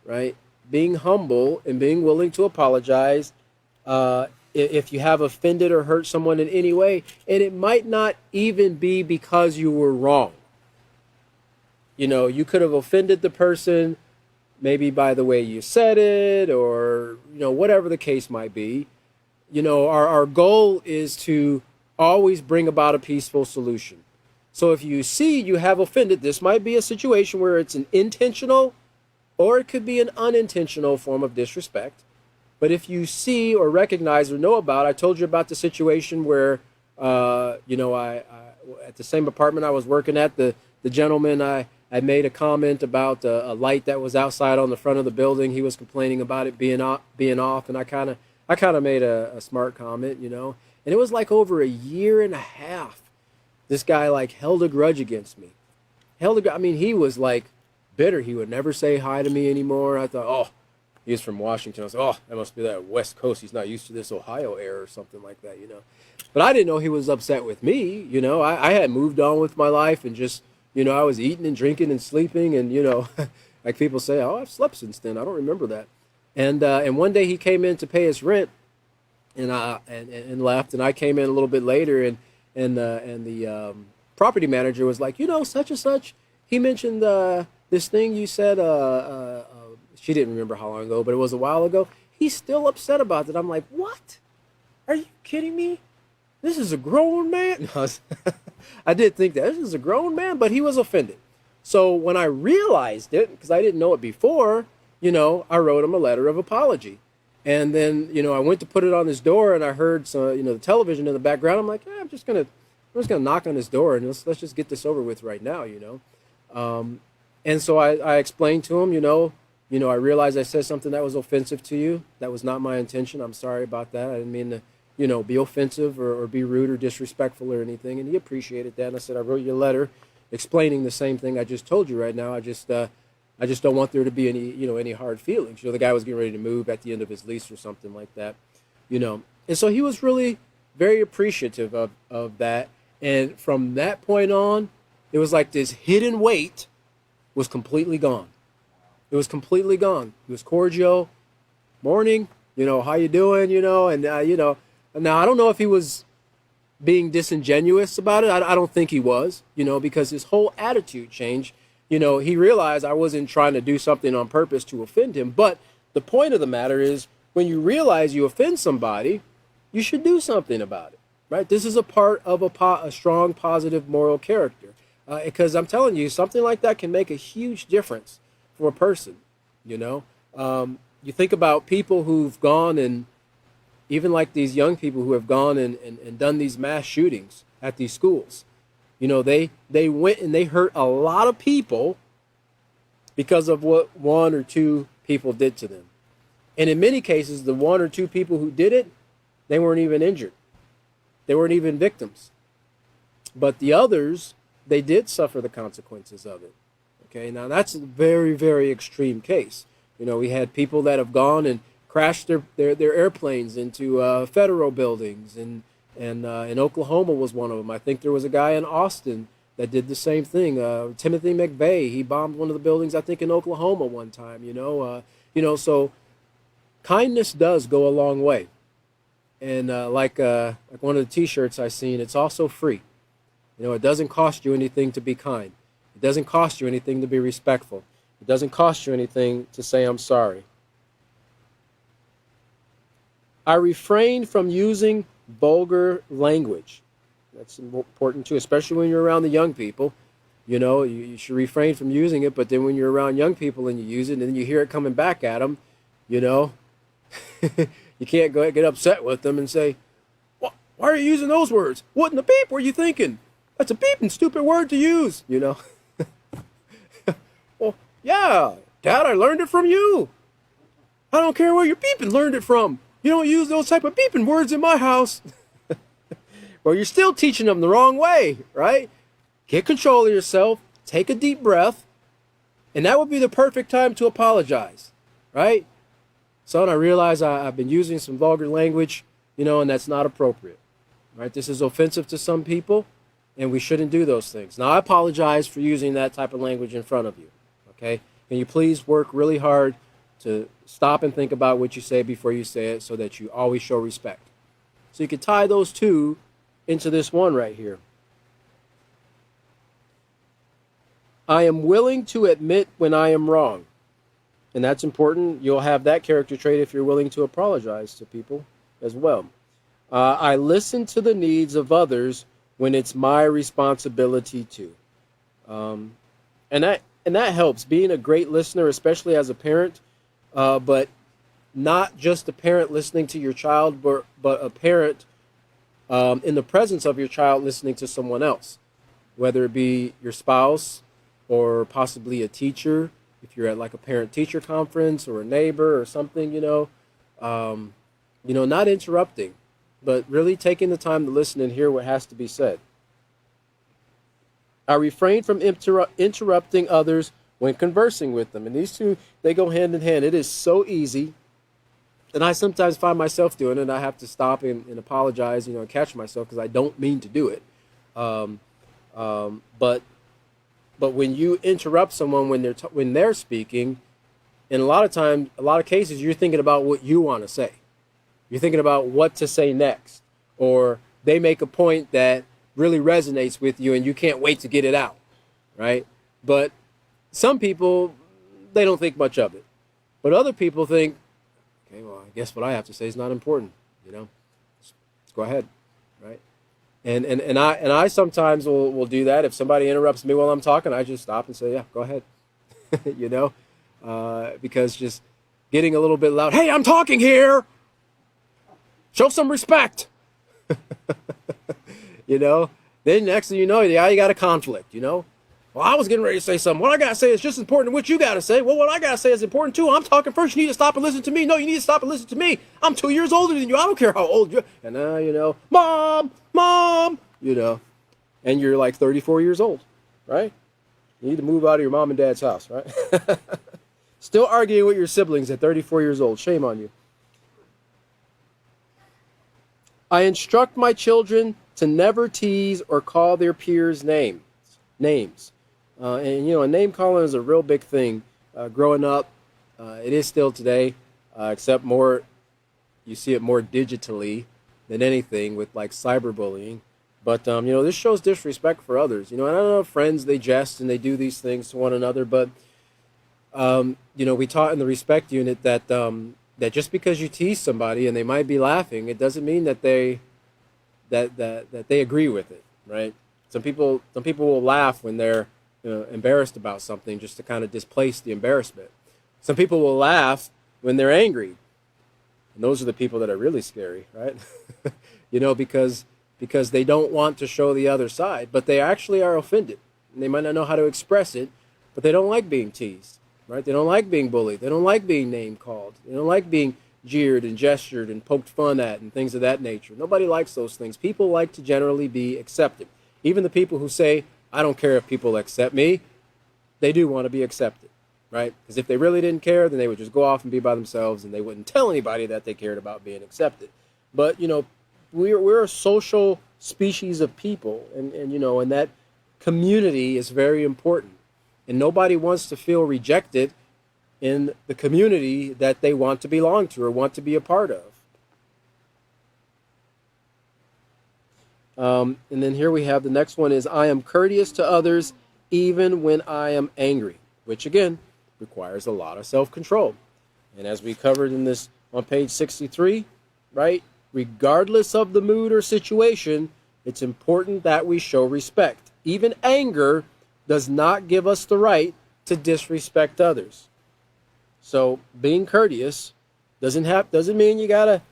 right? Being humble and being willing to apologize if you have offended or hurt someone in any way, and it might not even be because you were wrong. You could have offended the person maybe by the way you said it, or whatever the case might be. Our goal is to always bring about a peaceful solution. So if you see you have offended, this might be a situation where it's an intentional, or it could be an unintentional form of disrespect. But if you see or recognize or know about, I told you about the situation where, I at the same apartment I was working at, the gentleman, I made a comment about a light that was outside on the front of the building. He was complaining about it being off, and I kind of made a smart comment, and it was like over a year and a half. This guy like held a grudge against me. He was like bitter. He would never say hi to me anymore. I thought, oh, he's from Washington. I was like, oh, that must be that West Coast. He's not used to this Ohio air or something like that, But I didn't know he was upset with me. I had moved on with my life and just, I was eating and drinking and sleeping, and like people say, oh, I've slept since then. I don't remember that. And one day he came in to pay his rent, and left, and I came in a little bit later, and the property manager was like, such and such. He mentioned this thing you said. She didn't remember how long ago, but it was a while ago. He's still upset about it. I'm like, what? Are you kidding me? This is a grown man. No, I did think that this is a grown man, but he was offended. So when I realized it, because I didn't know it before, I wrote him a letter of apology. And then, I went to put it on his door, and I heard some, the television in the background. I'm like, I'm just gonna knock on his door, and let's just get this over with right now, And so I explained to him, I realized I said something that was offensive to you. That was not my intention. I'm sorry about that. I didn't mean to, be offensive or be rude or disrespectful or anything. And he appreciated that. And I said, I wrote you a letter, explaining the same thing I just told you right now. I just don't want there to be any hard feelings. The guy was getting ready to move at the end of his lease or something like that, And so he was really very appreciative of that. And from that point on, it was like this hidden weight was completely gone. It was completely gone. He was cordial. Morning, how you doing, and now I don't know if he was being disingenuous about it. I don't think he was, because his whole attitude changed. He realized I wasn't trying to do something on purpose to offend him. But the point of the matter is, when you realize you offend somebody, you should do something about it, right? This is a part of a strong, positive moral character. Because I'm telling you, something like that can make a huge difference for a person, You think about people who've gone and even like these young people who have gone and done these mass shootings at these schools. They went and they hurt a lot of people because of what one or two people did to them. And in many cases, the one or two people who did it, they weren't even injured. They weren't even victims. But the others, they did suffer the consequences of it. Okay, now that's a very, very extreme case. We had people that have gone and crashed their airplanes into federal buildings, and in Oklahoma was one of them. I think there was a guy in Austin that did the same thing. Timothy McVeigh, he bombed one of the buildings, I think, in Oklahoma one time. So kindness does go a long way. And like one of the T-shirts I seen, it's also free. It doesn't cost you anything to be kind. It doesn't cost you anything to be respectful. It doesn't cost you anything to say I'm sorry. I refrain from using vulgar language. That's important too, especially when you're around the young people. You should refrain from using it, but then when you're around young people and you use it and then you hear it coming back at them, you can't get upset with them and say, why are you using those words? What in the beep were you thinking? That's a beeping stupid word to use, Well, yeah, Dad, I learned it from you. I don't care where your beeping learned it from. You don't use those type of beeping words in my house. Well, you're still teaching them the wrong way, right? Get control of yourself. Take a deep breath. And that would be the perfect time to apologize, right? Son, I realize I've been using some vulgar language, and that's not appropriate, right? This is offensive to some people, and we shouldn't do those things. Now, I apologize for using that type of language in front of you, okay? Can you please work really hard to stop and think about what you say before you say it so that you always show respect? So you can tie those two into this one right here. I am willing to admit when I am wrong. And that's important. You'll have that character trait if you're willing to apologize to people as well. I listen to the needs of others when it's my responsibility to. And that helps, being a great listener, especially as a parent, but not just a parent listening to your child, but a parent in the presence of your child listening to someone else, whether it be your spouse or possibly a teacher, if you're at like a parent-teacher conference or a neighbor or something, not interrupting, but really taking the time to listen and hear what has to be said. I refrain from interrupting others when conversing with them. And these two, they go hand in hand. It is so easy. And I sometimes find myself doing it, and I have to stop and apologize, and catch myself because I don't mean to do it. But when you interrupt someone when they're speaking, in a lot of cases, you're thinking about what you want to say. You're thinking about what to say next, or they make a point that really resonates with you, and you can't wait to get it out, right? But some people, they don't think much of it, but other people think, okay, well, I guess what I have to say is not important, let's go ahead, right? And I sometimes will do that. If somebody interrupts me while I'm talking, I just stop and say, yeah, go ahead. Because just getting a little bit loud, hey, I'm talking here. Show some respect. Then next thing you know, you got a conflict, Well, I was getting ready to say something. What I got to say is just as important as what you got to say. Well, what I got to say is important too. I'm talking first. You need to stop and listen to me. No, you need to stop and listen to me. I'm 2 years older than you. I don't care how old you are. And now, mom, and you're like 34 years old, right? You need to move out of your mom and dad's house, right? Still arguing with your siblings at 34 years old. Shame on you. I instruct my children to never tease or call their peers names. And name calling is a real big thing. Growing up, it is still today, except more, you see it more digitally than anything with like cyberbullying. But, this shows disrespect for others. And I don't know, friends, they jest and they do these things to one another. But, we taught in the respect unit that that just because you tease somebody and they might be laughing, it doesn't mean that they agree with it, right? Some people will laugh when they're embarrassed about something just to kind of displace the embarrassment. Some people will laugh when they're angry, and those are the people that are really scary, right? Because they don't want to show the other side, but they actually are offended, and they might not know how to express it, but they don't like being teased, right? They don't like being bullied. They don't like being name called. They don't like being jeered and gestured and poked fun at and things of that nature. Nobody likes those things. People like to generally be accepted. Even the people who say, I don't care if people accept me, they do want to be accepted, right? Because if they really didn't care, then they would just go off and be by themselves and they wouldn't tell anybody that they cared about being accepted. But, we're a social species of people, and that community is very important. And nobody wants to feel rejected in the community that they want to belong to or want to be a part of. And then here we have the next one is, I am courteous to others even when I am angry, which again requires a lot of self-control. And as we covered in this on page 63, right, regardless of the mood or situation, it's important that we show respect. Even anger does not give us the right to disrespect others. So being courteous doesn't mean you gotta,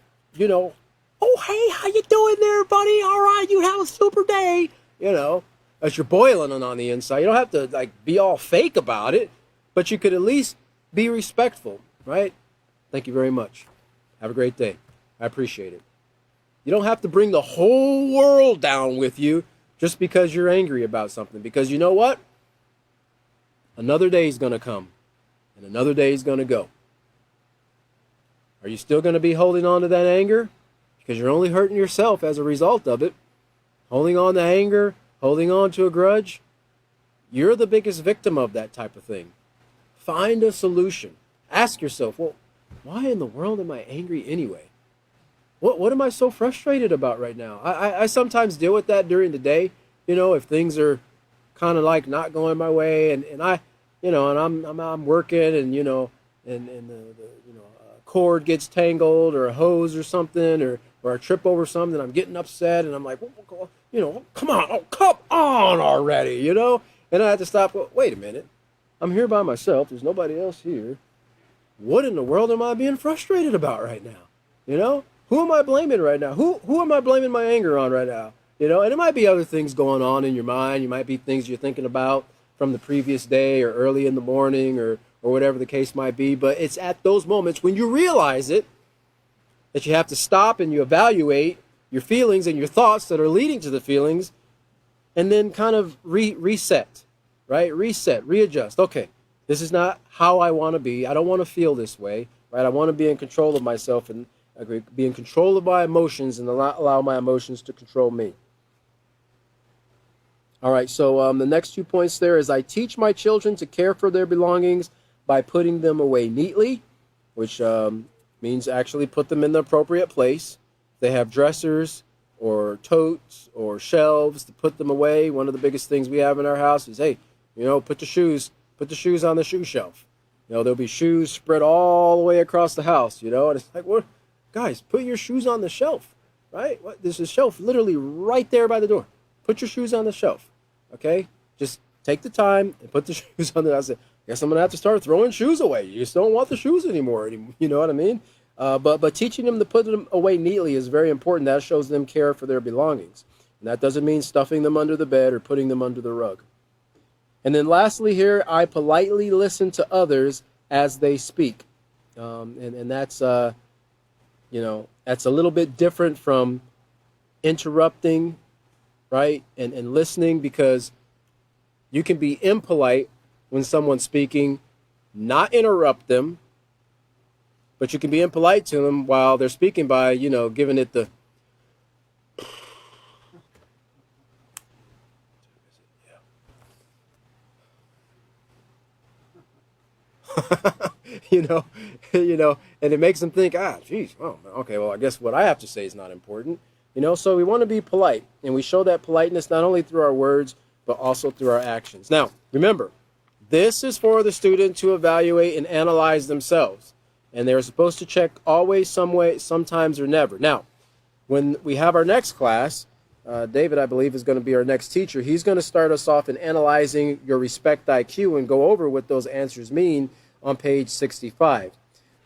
oh, hey, how you doing there, buddy? All right, you have a super day. As you're boiling on the inside. You don't have to be all fake about it, but you could at least be respectful, right? Thank you very much. Have a great day. I appreciate it. You don't have to bring the whole world down with you just because you're angry about something. Because you know what? Another day is going to come, and another day is going to go. Are you still going to be holding on to that anger? Because you're only hurting yourself as a result of it. Holding on to anger, holding on to a grudge, you're the biggest victim of that type of thing. Find a solution. Ask yourself, well, why in the world am I angry anyway? What am I so frustrated about right now? I sometimes deal with that during the day, if things are kind of not going my way, and I'm working, and a cord gets tangled, or a hose or something, or I trip over something, I'm getting upset, and I'm like, come on already, and I have to stop. Well, wait a minute, I'm here by myself. There's nobody else here. What in the world am I being frustrated about right now? Who am I blaming right now? Who am I blaming my anger on right now? And it might be other things going on in your mind. You might be things you're thinking about from the previous day or early in the morning or whatever the case might be. But it's at those moments when you realize it that you have to stop and you evaluate your feelings and your thoughts that are leading to the feelings, and then kind of reset, right? Reset, readjust. Okay, this is not how I want to be. I don't want to feel this way, right? I want to be in control of myself and be in control of my emotions and not allow my emotions to control me. All right, so the next 2 points there is, I teach my children to care for their belongings by putting them away neatly, which means actually put them in the appropriate place. They have dressers or totes or shelves to put them away. One of the biggest things we have in our house is, hey, put the shoes on the shoe shelf. There'll be shoes spread all the way across the house, and it's like, what? Guys, put your shoes on the shelf, right? There's a shelf literally right there by the door. Put your shoes on the shelf, okay? Just take the time and put the shoes on there. I said, guess I'm going to have to start throwing shoes away. You just don't want the shoes anymore. You know what I mean? But teaching them to put them away neatly is very important. That shows them care for their belongings. And that doesn't mean stuffing them under the bed or putting them under the rug. And then lastly here, I politely listen to others as they speak. And that's... that's a little bit different from interrupting, right? And listening, because You can be impolite when someone's speaking, not interrupt them, but you can be impolite to them while they're speaking by, giving it the you know, and it makes them think, geez, oh, okay, well, I guess what I have to say is not important, So we want to be polite, and we show that politeness not only through our words, but also through our actions. Now, remember, this is for the student to evaluate and analyze themselves, and they're supposed to check always, some way, sometimes, or never. Now, when we have our next class, David, I believe, is going to be our next teacher. He's going to start us off in analyzing your respect IQ and go over what those answers mean on page 65.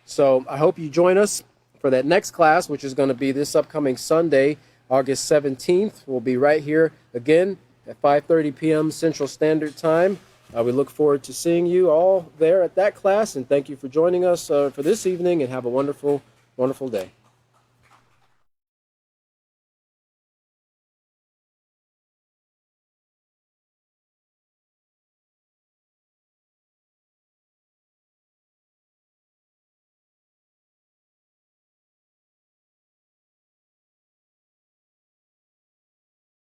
So I hope you join us for that next class, which is going to be this upcoming Sunday, August 17th. We'll be right here again at 5:30 p.m. Central Standard Time. We look forward to seeing you all there at that class, and thank you for joining us for this evening, and have a wonderful, wonderful day.